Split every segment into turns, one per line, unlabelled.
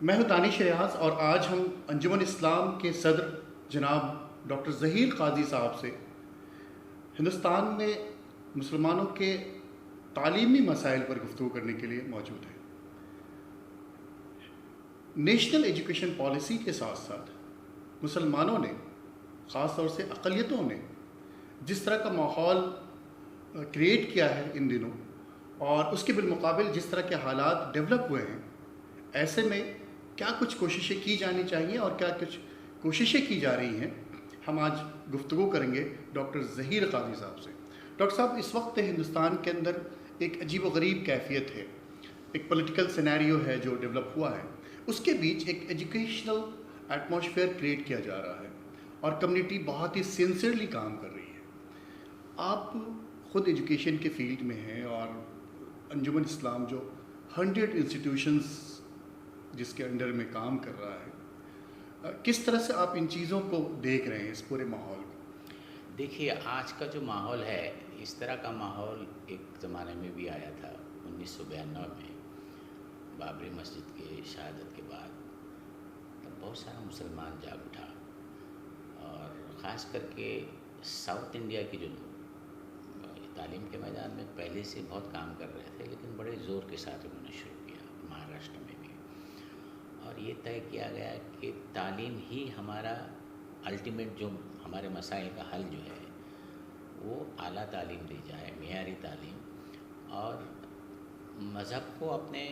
मैं हूं तानिश रियाज और आज हम अंजुमन इस्लाम के सदर जनाब डॉक्टर ज़हीर काजी साहब से हिंदुस्तान में मुसलमानों के तालीमी मसाइल पर गुफ्तगू करने के लिए मौजूद हैं। नेशनल एजुकेशन पॉलिसी के साथ साथ मुसलमानों ने, ख़ास तौर से अक़लियतों ने जिस तरह का माहौल क्रिएट किया है इन दिनों और उसके बिलमुकाबिल जिस तरह के हालात डेवलप हुए हैं, ऐसे में क्या कुछ कोशिशें की जानी चाहिए और क्या कुछ कोशिशें की जा रही हैं, हम आज गुफ्तगू करेंगे डॉक्टर ज़हीर काजी साहब से। डॉक्टर साहब, इस वक्त हिंदुस्तान के अंदर एक अजीब व गरीब कैफियत है, एक पॉलिटिकल सिनेरियो है जो डेवलप हुआ है, उसके बीच एक एजुकेशनल एटमॉस्फेयर क्रिएट किया जा रहा है और कम्युनिटी बहुत ही सिंसियरली काम कर रही है। आप ख़ुद एजुकेशन के फील्ड में हैं और अंजुमन इस्लाम जो 100 इंस्टीट्यूशंस जिसके अंडर में काम कर रहा है, किस तरह से आप इन चीज़ों को देख रहे हैं, इस पूरे माहौल को?
देखिए, आज का जो माहौल है, इस तरह का माहौल एक ज़माने में भी आया था 1992 में, बाबरी मस्जिद के शहादत के बाद। तब बहुत सारा मुसलमान जाग उठा और ख़ास करके साउथ इंडिया के जो लोग तालीम के मैदान में पहले से बहुत काम कर रहे थे, लेकिन बड़े ज़ोर के साथ उन्होंने शुरू किया, महाराष्ट्र में भी। और ये तय किया गया कि तालीम ही हमारा अल्टीमेट, जो हमारे मसाइल का हल जो है वो आला तालीम दी जाए, मियारी तालीम, और मज़हब को अपने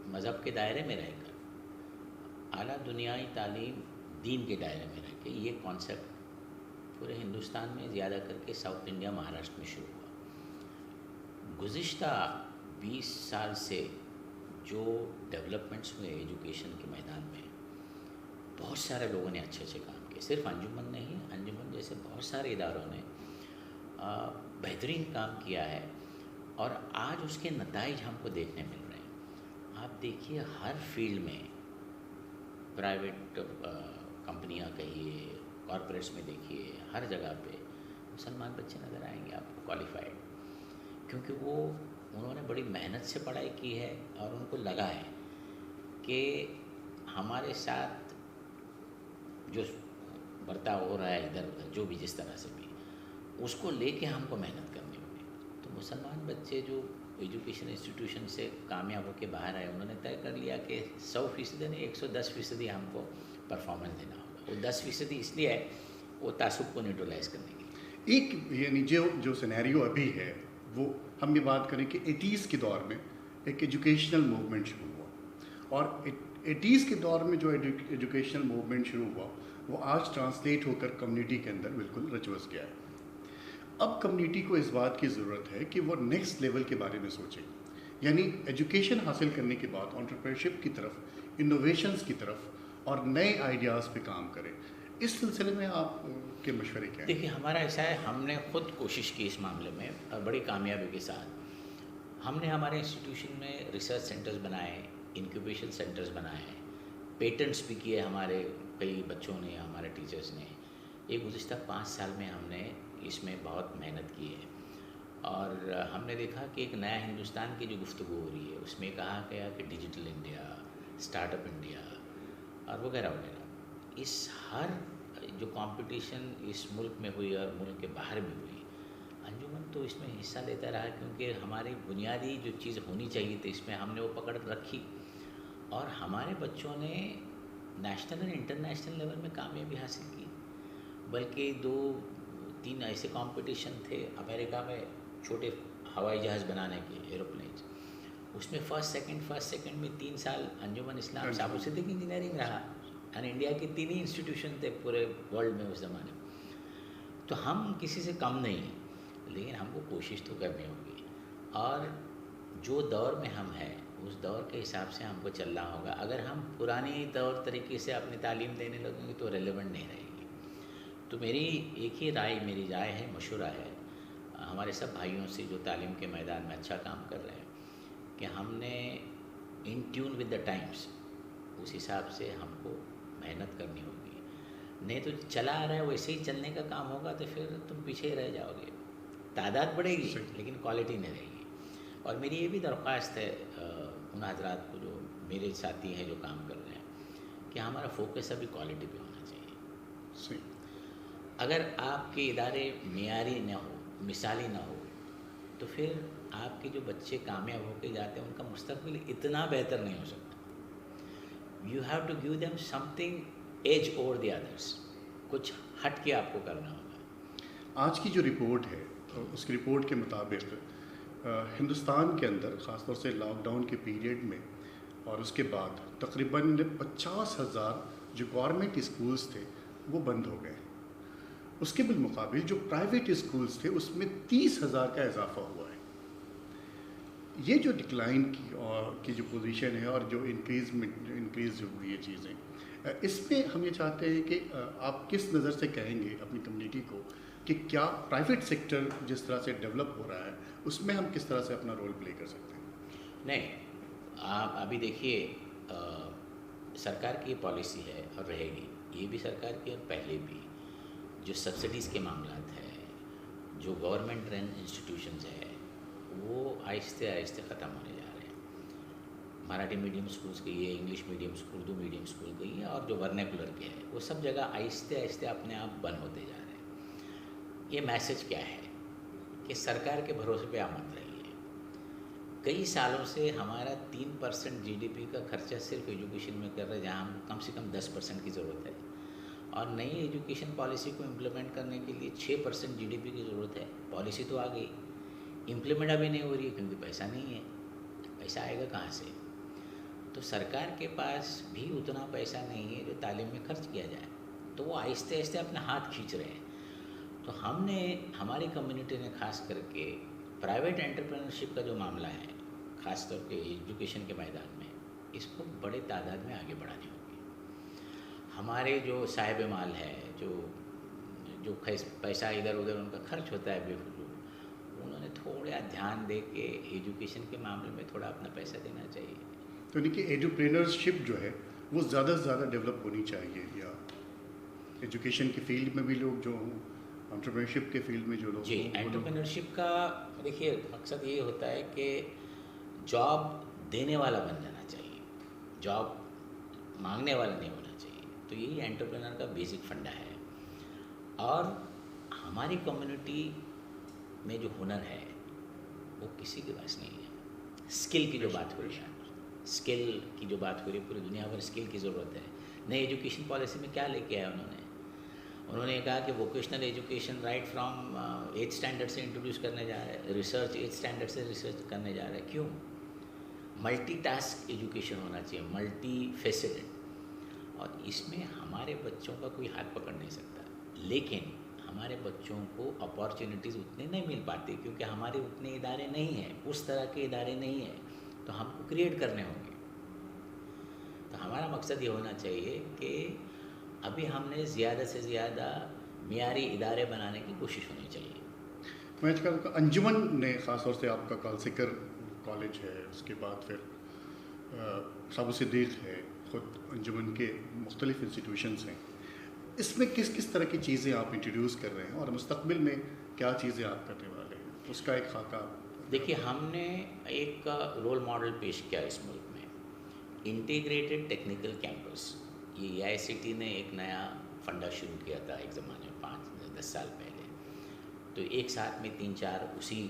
मज़हब के दायरे में रहकर आला दुनियाई तालीम दीन के दायरे में रह के, ये कॉन्सेप्ट पूरे हिंदुस्तान में ज़्यादा करके साउथ इंडिया, महाराष्ट्र में शुरू हुआ। गुज़िश्ता 20 साल से जो डेवलपमेंट्स हुए एजुकेशन के मैदान में, बहुत सारे लोगों ने अच्छे अच्छे काम किए। सिर्फ अंजुमन नहीं, अंजुमन जैसे बहुत सारे इदारों ने बेहतरीन काम किया है और आज उसके नताइज हमको देखने मिल रहे हैं। आप देखिए, हर फील्ड में, प्राइवेट कंपनियां कहिए, कॉरपोरेट्स में देखिए, हर जगह पे मुसलमान बच्चे नज़र आएंगे आपको क्वालिफाइड, क्योंकि उन्होंने बड़ी मेहनत से पढ़ाई की है और उनको लगा है कि हमारे साथ जो बर्ताव हो रहा है इधर उधर, जो भी जिस तरह से भी, उसको लेके हमको मेहनत करनी होगी। तो मुसलमान बच्चे जो एजुकेशन इंस्टीट्यूशन से कामयाब होकर बाहर आए, उन्होंने तय कर लिया कि 100% नहीं, 110% हमको परफॉर्मेंस देना होगा। वो 10% इसलिए है, वो तासुब को न्यूट्रलाइज करने के लिए।
एक यानी जो सिनेरियो अभी है, वो हम ये बात करें कि 80s के दौर में एक एजुकेशनल मूवमेंट शुरू हुआ और 80s के दौर में जो एजुकेशनल मूवमेंट शुरू हुआ वो आज ट्रांसलेट होकर कम्युनिटी के अंदर बिल्कुल रच बस गया है। अब कम्युनिटी को इस बात की ज़रूरत है कि वो नेक्स्ट लेवल के बारे में सोचें, यानी एजुकेशन हासिल करने के बाद एंटरप्रेन्योरशिप की तरफ, इनोवेशंस की तरफ और नए आइडियाज़ पे काम करें। इस सिलसिले में आप के मशवरे क्या हैं?
देखिए, हमारा ऐसा है, हमने ख़ुद कोशिश की इस मामले में और बड़ी कामयाबी के साथ। हमने हमारे इंस्टीट्यूशन में रिसर्च सेंटर्स बनाए, इंक्यूबेशन सेंटर्स बनाए, पेटेंट्स भी किए हमारे कई बच्चों ने, हमारे टीचर्स ने। ये गुज़िश्ता 5 साल में हमने इसमें बहुत मेहनत की है और हमने देखा कि एक नया हिंदुस्तान की जो गुफ्तगू हो रही है, उसमें कहा गया कि डिजिटल इंडिया, स्टार्टअप इंडिया और वगैरह वगैरह। इस हर जो कंपटीशन इस मुल्क में हुई और मुल्क के बाहर भी हुई, अंजुमन तो इसमें हिस्सा लेता रहा, क्योंकि हमारी बुनियादी जो चीज़ होनी चाहिए थी इसमें हमने वो पकड़ रखी और हमारे बच्चों ने नेशनल और इंटरनेशनल लेवल में कामयाबी हासिल की। बल्कि 2-3 ऐसे कंपटीशन थे अमेरिका में, छोटे हवाई जहाज़ बनाने के, एरोप्लेन्स, उसमें फर्स्ट सेकंड में 3 साल अंजुमन इस्लाम साबुत सिद्दीकी इंजीनियरिंग रहा और इंडिया के 3 ही इंस्टीट्यूशन थे पूरे वर्ल्ड में उस ज़माने में। तो हम किसी से कम नहीं हैं, लेकिन हमको कोशिश तो करनी होगी और जो दौर में हम हैं उस दौर के हिसाब से हमको चलना होगा। अगर हम पुरानी तौर तरीके से अपनी तालीम देने लगेंगे तो रेलेवेंट नहीं रहेगी। तो मेरी एक ही मेरी राय है, मशवरा है हमारे सब भाइयों से जो तालीम के मैदान में अच्छा काम कर रहे हैं, कि हमने in tune with the times, उस हिसाब से हमको मेहनत करनी होगी। नहीं तो चला आ रहा है वैसे ही चलने का काम होगा तो फिर तुम पीछे ही रह जाओगे। तादाद बढ़ेगी लेकिन क्वालिटी नहीं रहेगी। और मेरी ये भी दरख्वास्त है उन हजरात को जो मेरे साथी हैं जो काम कर रहे हैं, कि हमारा फोकस अभी क्वालिटी पे होना चाहिए।
सही।
अगर आपके इदारे मेयारी न हो, मिसाली ना हो, तो फिर आपके जो बच्चे कामयाब होके जाते हैं उनका मुस्तकबिल इतना बेहतर नहीं हो सकता। You have to give them something edge over the others, कुछ हट के आपको करना होगा।
आज की जो रिपोर्ट है, उस रिपोर्ट के मुताबिक हिंदुस्तान के अंदर ख़ासतौर से लॉकडाउन के पीरियड में और उसके बाद तकरीबन 50,000 जो गवर्नमेंट स्कूल्स थे वो बंद हो गए। उसके बिलमुकाबिल जो प्राइवेट स्कूल्स थे उसमें 30,000 का इजाफा हुआ है। ये जो डिक्लाइन की जो पोजीशन है और जो इंक्रीज़ जो हुई है चीज़ें, इसमें हम ये चाहते हैं कि आप किस नज़र से कहेंगे अपनी कम्युनिटी को कि क्या प्राइवेट सेक्टर जिस तरह से डेवलप हो रहा है उसमें हम किस तरह से अपना रोल प्ले कर सकते हैं?
नहीं, आप अभी देखिए, सरकार की पॉलिसी है और रहेगी, ये भी सरकार की और पहले भी, जो सब्सिडीज़ के मामलात है, जो गवर्नमेंट रन इंस्टीट्यूशंस है, वो आहिस्ते आहिस्ते ख़त्म होने जा रहे हैं। मराठी मीडियम स्कूल्स गई है, English medium school, Urdu medium school गई है, और जो वर्नाकुलर के हैं वो सब जगह आहिस्ते आहिस्ते अपने आप बंद होते जा रहे हैं। ये मैसेज क्या है कि सरकार के भरोसे पे आप मत रहिए। कई सालों से हमारा 3% जीडीपी का खर्चा सिर्फ एजुकेशन में कर रहे हैं, जहाँ हम कम से कम 10% की ज़रूरत है, और नई एजुकेशन पॉलिसी को इम्प्लीमेंट करने के लिए 6% जीडीपी की ज़रूरत है। पॉलिसी तो आ गई, इम्प्लीमेंट अभी नहीं हो रही है क्योंकि पैसा नहीं है। पैसा आएगा कहाँ से? तो सरकार के पास भी उतना पैसा नहीं है जो तालीम में खर्च किया जाए, तो वो आहिस्ते आहिस्ते अपना हाथ खींच रहे हैं। तो हमने, हमारी कम्युनिटी ने खास करके प्राइवेट एंटरप्रेन्योरशिप का जो मामला है, ख़ास तौर पे एजुकेशन के मैदान में, इसको बड़े तादाद में आगे बढ़ानी होगी। हमारे जो साहिब माल है, जो जो पैसा इधर उधर उनका खर्च होता है बेफजूल, उन्होंने थोड़ा ध्यान दे के एजुकेशन के मामले में थोड़ा अपना पैसा देना चाहिए।
तो देखिए, एंटरप्रेन्योरशिप जो है वो ज़्यादा से ज़्यादा डेवलप होनी चाहिए, या एजुकेशन के फील्ड में भी लोग जो हों, एंटरप्रेन्योरशिप के फील्ड में जो लोग
जी,
हों, वो लोग।
एंटरप्रेन्योरशिप का देखिए मकसद ये होता है कि जॉब देने वाला बन जाना चाहिए, जॉब मांगने वाला नहीं होना चाहिए। तो यही एंटरप्रेन्योर का बेसिक फंडा है। और हमारी कम्युनिटी में जो हुनर है वो किसी के पास नहीं है। स्किल की जो बात हो रही है, स्किल की जो बात हो रही है, पूरी दुनिया भर स्किल की ज़रूरत है। नई एजुकेशन पॉलिसी में क्या लेके आया उन्होंने कहा कि vocational education right from 8th standard से इंट्रोड्यूस करने जा रहे हैं, रिसर्च 8th स्टैंडर्ड से रिसर्च करने जा रहे हैं। क्यों? मल्टीटास्क एजुकेशन होना चाहिए, मल्टी फेसेटेड। और इसमें हमारे बच्चों का कोई हाथ पकड़ नहीं सकता, लेकिन हमारे बच्चों को अपॉर्चुनिटीज़ उतने नहीं मिल पाती क्योंकि हमारे उतने इदारे नहीं हैं, उस तरह के इदारे नहीं हैं, तो हमको क्रिएट करने होंगे। तो हमारा मकसद ये होना चाहिए कि अभी हमने ज़्यादा से ज़्यादा मियारी इदारे बनाने की कोशिश होनी चाहिए।
मैं आजकल अंजुमन ने ख़ास तौर से आपका कालसिकर कॉलेज है, उसके बाद फिर साबु सिद्दीक़ है, ख़ुद अंजुमन के मुख्तलिफ़ इंस्टीट्यूशंस हैं, इसमें किस किस तरह की चीज़ें आप इंट्रोड्यूस कर रहे हैं और मुस्तक़बिल में क्या चीज़ें आप करने वाले हैं, उसका एक खाका।
देखिए, हमने एक रोल मॉडल पेश किया इस मुल्क में, इंटीग्रेटेड टेक्निकल कैंपस। ये AICT ने एक नया फंडा शुरू किया था एक ज़माने में 5-10 साल पहले। तो एक साथ में 3-4 उसी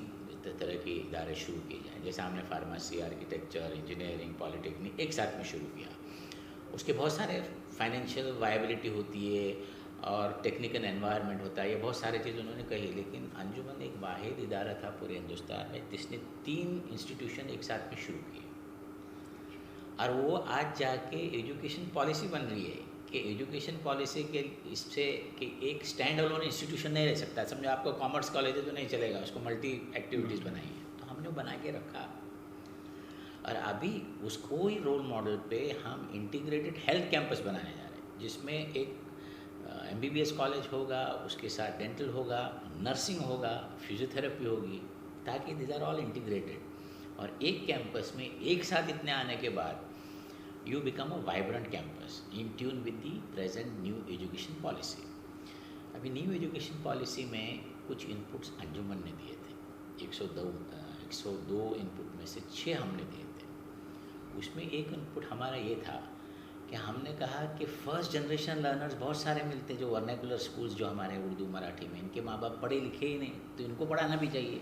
तरह के इदारे शुरू किए जाएँ, जैसे हमने फार्मेसी, आर्किटेक्चर, इंजीनियरिंग, पॉलिटेक्निक एक साथ में शुरू किया। उसके बहुत सारे फाइनेंशियल वायबिलिटी होती है और टेक्निकल एनवायरनमेंट होता है, ये बहुत सारी चीज़ उन्होंने कही। लेकिन अंजुमन एक वाहिद इदारा था पूरे हिंदुस्तान में जिसने 3 इंस्टीट्यूशन एक साथ में शुरू किए, और वो आज जाके एजुकेशन पॉलिसी बन रही है कि एजुकेशन पॉलिसी के इससे कि एक स्टैंड अलोन इंस्टीट्यूशन नहीं रह सकता। समझो आपको कॉमर्स कॉलेज है तो नहीं चलेगा, उसको मल्टी एक्टिविटीज़ बनाई है, तो हमने वो बना के रखा। और अभी उसको ही रोल मॉडल पे हम इंटीग्रेटेड हेल्थ कैंपस बनाने जा रहे हैं, जिसमें एक MBBS कॉलेज होगा, उसके साथ डेंटल होगा, नर्सिंग होगा, फिजियोथेरेपी होगी, ताकि दिस आर ऑल इंटीग्रेटेड। और एक कैंपस में एक साथ इतने आने के बाद you become a vibrant campus in tune with the present new education policy. अभी न्यू एजुकेशन पॉलिसी में कुछ इनपुट्स अंजुमन ने दिए थे, 102 इनपुट में से 6 हमने दिए थे। उसमें एक इनपुट हमारा ये था कि कि हमने कहा कि फर्स्ट जनरेशन लर्नर्स बहुत सारे मिलते हैं जो वर्नाकुलर स्कूल्स जो हमारे उर्दू मराठी में, इनके माँ बाप पढ़े लिखे ही नहीं, तो इनको पढ़ाना भी चाहिए।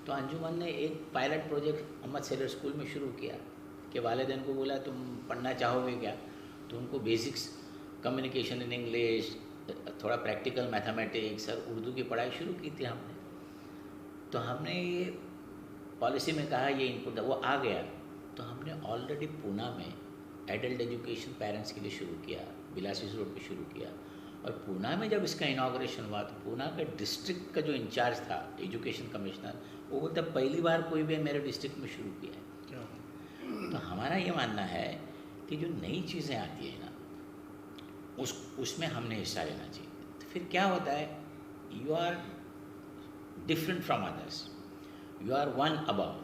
तो अंजुमन ने एक पायलट प्रोजेक्ट मोहम्मद सेलर स्कूल में शुरू किया कि वालिदैन को बोला तुम पढ़ना चाहोगे क्या, तो उनको बेसिक्स कम्युनिकेशन इन इंग्लिश, थोड़ा प्रैक्टिकल मैथमेटिक्स और उर्दू की पढ़ाई शुरू की थी हमने। तो हमने ये पॉलिसी में कहा ये इनपुट, वो आ गया। तो हमने ऑलरेडी पूना में एडल्ट एजुकेशन पेरेंट्स के लिए शुरू किया, बिलासीस रोड पे शुरू किया। और पूना में जब इसका इनाग्रेशन हुआ तो पूना का डिस्ट्रिक्ट का जो इंचार्ज था एजुकेशन कमिश्नर, वो बोलता पहली बार कोई भी मेरे डिस्ट्रिक्ट में शुरू किया है। तो हमारा ये मानना है कि जो नई चीज़ें आती है ना, उसमें हमने हिस्सा लेना चाहिए। तो फिर क्या होता है, you are different from others, you are one above.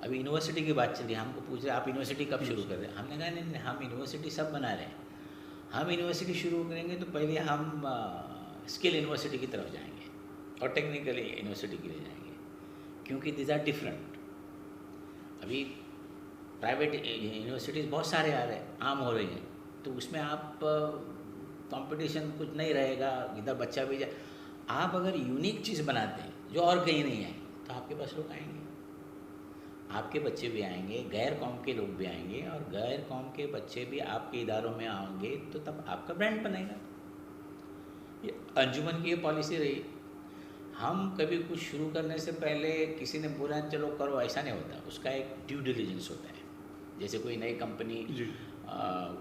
अभी यूनिवर्सिटी की बात चल रही है, हमको पूछ रहे आप यूनिवर्सिटी कब शुरू कर रहे हैं, हमने कहा नहीं, हम यूनिवर्सिटी सब बना रहे हैं। हम यूनिवर्सिटी शुरू करेंगे तो पहले हम स्किल यूनिवर्सिटी की तरफ जाएंगे और टेक्निकली यूनिवर्सिटी के लिए जाएंगे, क्योंकि दिस आर डिफरेंट। अभी प्राइवेट यूनिवर्सिटीज़ बहुत सारे आ रहे हैं, आम हो रही हैं, तो उसमें आप कंपटीशन कुछ नहीं रहेगा, इधर बच्चा भी जाए। आप अगर यूनिक चीज़ बनाते हैं जो और कहीं नहीं है, तो आपके पास लोग आएंगे, आपके बच्चे भी आएंगे, गैर कौम के लोग भी आएंगे, और गैर कौम के बच्चे भी आपके इदारों में आएंगे, तो तब आपका ब्रांड बनेगा। ये अंजुमन की ये पॉलिसी रही। हम कभी कुछ शुरू करने से पहले किसी ने बोला चलो करो, ऐसा नहीं होता, उसका एक ड्यू डिलिजेंस होता है। जैसे कोई नई कंपनी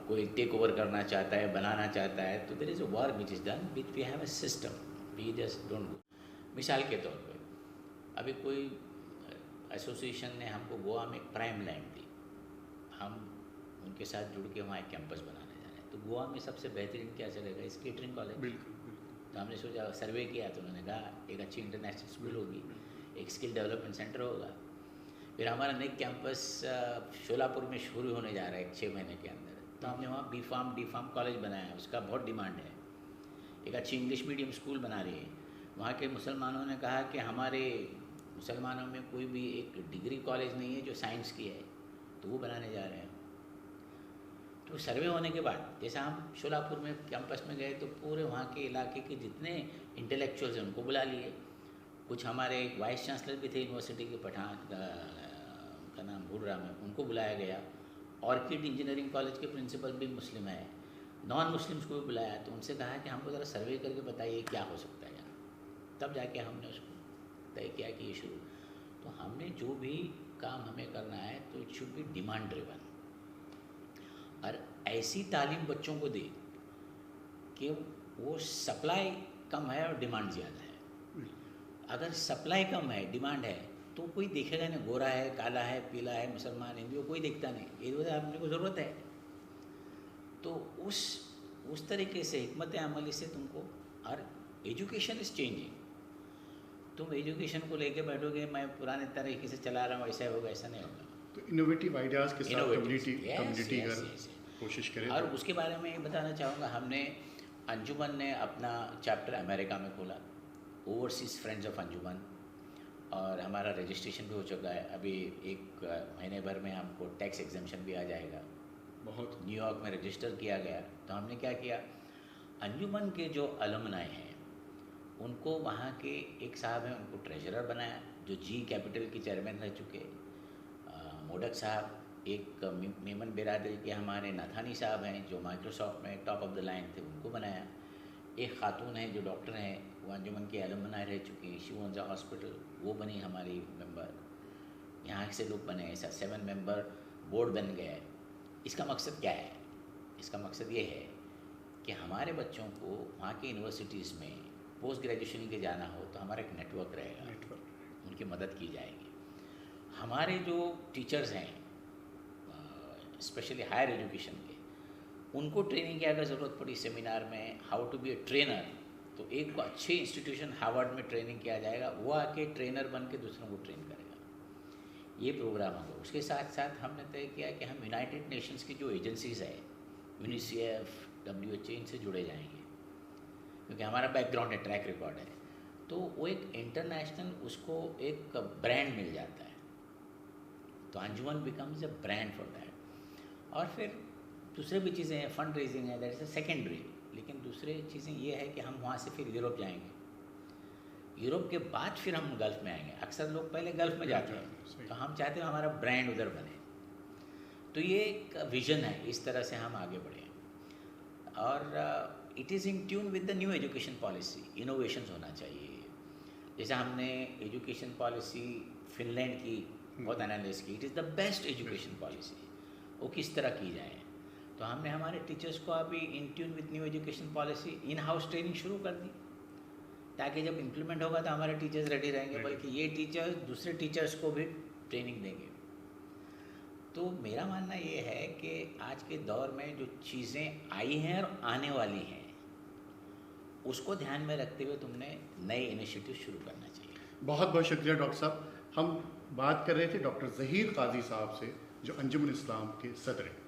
कोई टेक ओवर करना चाहता है, बनाना चाहता है, तो there is a work which is done, which we have a system, we just don't do. मिसाल के तौर पे अभी कोई एसोसिएशन ने हमको गोवा में एक प्राइम लैंड दी, हम उनके साथ जुड़ के वहाँ एक कैंपस बनाने जा रहे हैं। तो गोवा में सबसे बेहतरीन क्या चलेगा, इस केटरिंग कॉलेज।
बिल्कुल।
तो हमने सोचा, सर्वे किया, तो उन्होंने कहा एक अच्छी इंटरनेशनल स्कूल होगी, एक स्किल डेवलपमेंट सेंटर होगा। फिर हमारा नई कैंपस शोलापुर में शुरू होने जा रहा है 6 महीने के अंदर। तो हमने वहाँ बी फार्म कॉलेज बनाया, उसका बहुत डिमांड है। एक अच्छी इंग्लिश मीडियम स्कूल बना रही है। वहाँ के मुसलमानों ने कहा कि हमारे मुसलमानों में कोई भी एक डिग्री कॉलेज नहीं है जो साइंस की है, तो वो बनाने जा रहे हैं। तो सर्वे होने के बाद जैसा हम शोलापुर में कैंपस में गए, तो पूरे वहाँ के इलाके के जितने इंटेलेक्चुअल्स हैं उनको बुला लिए। कुछ हमारे वाइस चांसलर भी थे यूनिवर्सिटी के, पठान का नाम भूल रहा मैं, उनको बुलाया गया। ऑर्किड इंजीनियरिंग कॉलेज के प्रिंसिपल भी मुस्लिम है, नॉन मुस्लिम्स को भी बुलाया। तो उनसे कहा कि हमको ज़रा सर्वे करके बताइए क्या हो सकता है यहाँ। तब जाके हमने उसको तय किया कि ये शुरू। तो हमने जो भी काम हमें करना है तो it should be demand driven, और ऐसी तालीम बच्चों को दे कि वो सप्लाई कम है और डिमांड ज़्यादा है। अगर सप्लाई कम है, डिमांड है, तो कोई देखेगा नहीं, गोरा है, काला है, पीला है, मुसलमान, हिंदू, कोई देखता नहीं। ये वजह अपने को ज़रूरत है। तो उस तरीके से हिकमत अमली से तुमको, और एजुकेशन इज़ चेंजिंग। तुम एजुकेशन को लेके बैठोगे मैं पुराने तरीके से चला रहा हूँ, ऐसा होगा, ऐसा नहीं होगा।
तो इनोवेटिव आइडियाज़ के साथ कम्युनिटी अगर कोशिश करें।
और उसके बारे में ये बताना चाहूँगा, हमने अंजुमन ने अपना चैप्टर अमेरिका में खोला, ओवरसीज़ फ्रेंड्स ऑफ अंजुमन, और हमारा रजिस्ट्रेशन भी हो चुका है। अभी 1 महीने भर में हमको टैक्स एग्जम्पशन भी आ जाएगा।
बहुत
न्यूयॉर्क में रजिस्टर किया गया। तो हमने क्या किया, अंजुमन के जो अलुमनाई हैं उनको, वहाँ के एक साहब हैं उनको ट्रेजरर बनाया, जो जी कैपिटल के चेयरमैन रह चुके, मोडक साहब, एक मेमन बिरादरी के हमारे नाथानी साहब हैं जो माइक्रोसॉफ्ट में टॉप ऑफ द लाइन थे, उनको बनाया। एक खातून है जो डॉक्टर हैं, वो अंजुमन के अलुमनाई रह चुकी, शिवंजा हॉस्पिटल, वो बनी हमारी मेंबर। यहाँ से लोग बने, ऐसा 7 मेंबर बोर्ड बन गया है। इसका मकसद क्या है? इसका मकसद ये है कि हमारे बच्चों को वहाँ की यूनिवर्सिटीज़ में पोस्ट ग्रेजुएशन के जाना हो तो हमारा एक नेटवर्क रहेगा, उनकी मदद की जाएगी। हमारे जो टीचर्स हैं स्पेशली हायर एजुकेशन के, उनको ट्रेनिंग की अगर ज़रूरत पड़ी सेमिनार में how to be a trainer, तो एक को अच्छे इंस्टीट्यूशन हार्वर्ड में ट्रेनिंग किया जाएगा, वो आके ट्रेनर बन के दूसरों को ट्रेन करेगा। ये प्रोग्राम होगा। उसके साथ साथ हमने तय किया कि हम यूनाइटेड नेशंस की जो एजेंसीज़ है, यूनिसेफ, WHO, इनसे जुड़े जाएंगे, क्योंकि हमारा बैकग्राउंड है, ट्रैक रिकॉर्ड है। तो वो एक इंटरनेशनल, उसको एक ब्रांड मिल जाता है। तो Anjuman becomes a brand for that. और फिर दूसरे भी चीज़ें हैं, फंड रेजिंग है, दैट इज़ अ सेकेंडरी। लेकिन दूसरे चीज़ें ये है कि हम वहाँ से फिर यूरोप जाएंगे, यूरोप के बाद फिर हम गल्फ़ में आएंगे। अक्सर लोग पहले गल्फ़ में जाते हैं, तो हम चाहते हैं हमारा ब्रांड उधर बने। तो ये एक विज़न है, इस तरह से हम आगे बढ़ें। और it is in tune with the new education policy, innovations होना चाहिए। जैसे हमने एजुकेशन पॉलिसी फिनलैंड की बहुत एनालिसिस की, it is the best education policy, वो किस तरह की जाए। तो हमने हमारे टीचर्स को अभी in tune with new education policy in house training शुरू कर दी, ताकि जब इम्प्लीमेंट होगा तो हमारे टीचर्स रेडी रहेंगे, बल्कि ये टीचर्स दूसरे टीचर्स को भी ट्रेनिंग देंगे। तो मेरा मानना ये है कि आज के दौर में जो चीज़ें आई हैं और आने वाली हैं, उसको ध्यान में रखते हुए तुमने नए इनिशिएटिव शुरू करना चाहिए।
बहुत बहुत शुक्रिया डॉक्टर साहब। हम बात कर रहे थे डॉक्टर ज़हीर काजी साहब से, जो अंजुमन इस्लाम के सदर हैं।